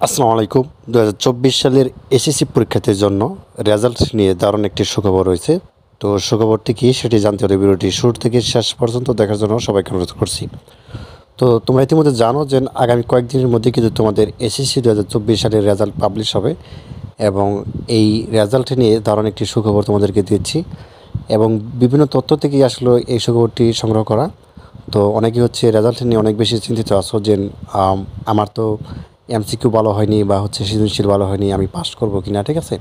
আসসালামু আলাইকুম। ২০২৪ সালের এসএসসি পরীক্ষার্থীর জন্য রেজাল্ট নিয়ে দারুণ একটি সুখবর রয়েছে। তো সুখবরটি কী সেটি জানতে হলে ভিডিওটি শুরু থেকে শেষ পর্যন্ত দেখার জন্য সবাইকে অনুরোধ করছি। তো তোমরা ইতিমধ্যে জানো যে আগামী কয়েকদিনের মধ্যে কিন্তু তোমাদের এসএসসি ২০২৪ সালের রেজাল্ট পাবলিশ হবে এবং এই রেজাল্ট নিয়ে দারুণ একটি সুখবর তোমাদেরকে দিচ্ছি এবং বিভিন্ন তথ্য থেকেই আসলে এই সুখবরটি সংগ্রহ করা। তো অনেকেই হচ্ছে রেজাল্ট নিয়ে অনেক বেশি চিন্তিত আছো যে আমার তো এমসিকিউ ভালো হয়নি বা হচ্ছে সৃজনশীল ভালো হয়নি, আমি পাস করবো কিনা, ঠিক আছে?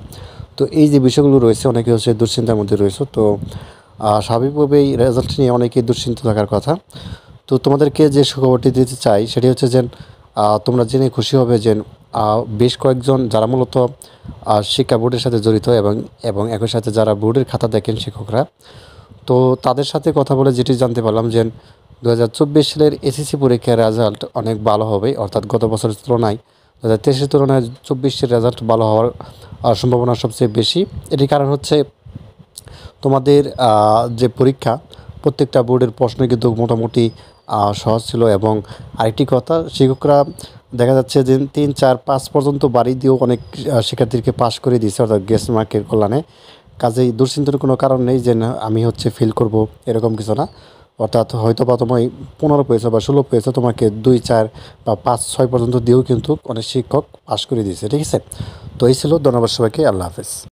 তো এই যে বিষয়গুলো রয়েছে অনেকে হচ্ছে দুশ্চিন্তার মধ্যে রয়েছে। তো স্বাভাবিকভাবেই রেজাল্ট নিয়ে অনেকেই দুশ্চিন্তা থাকার কথা। তো তোমাদেরকে যে সুখবরটি দিতে চাই সেটি হচ্ছে যে তোমরা জেনে খুশি হবে যে বেশ কয়েকজন যারা মূলত শিক্ষা বোর্ডের সাথে জড়িত এবং এবং একই সাথে যারা বোর্ডের খাতা দেখেন শিক্ষকরা, তো তাদের সাথে কথা বলে যেটি জানতে পারলাম যে ২০২৪ সালের এসএসসি পরীক্ষার রেজাল্ট অনেক ভালো হবে, অর্থাৎ গত বছরের তুলনায় ২০২৩-এর তুলনায় ২৪-এর রেজাল্ট ভালো হওয়ার সম্ভাবনা সবচেয়ে বেশি। এটির কারণ হচ্ছে তোমাদের যে পরীক্ষা, প্রত্যেকটা বোর্ডের প্রশ্ন কিন্তু মোটামুটি সহজ ছিল এবং আরেকটি কথা, শিক্ষকরা দেখা যাচ্ছে যে ৩, ৪, ৫ পর্যন্ত বাড়ি দিয়েও অনেক শিক্ষার্থীকে পাস করে দিয়েছে, অর্থাৎ গ্রেস মার্কের কল্যাণে। কাজেই দুশ্চিন্তার কোনো কারণ নেই যে না আমি হচ্ছে ফেল করব, এরকম কিছু না। অর্থাৎ হয়তো বা তোমায় ১৫ পেয়েছো বা ১৬ পেয়েছো, তোমাকে ২, ৪ বা ৫, ৬ পর্যন্ত দিয়েও কিন্তু অনেক শিক্ষক পাস করে দিয়েছে, ঠিক আছে? তো এই ছিল। ধন্যবাদ সবাইকে। আল্লাহ হাফেজ।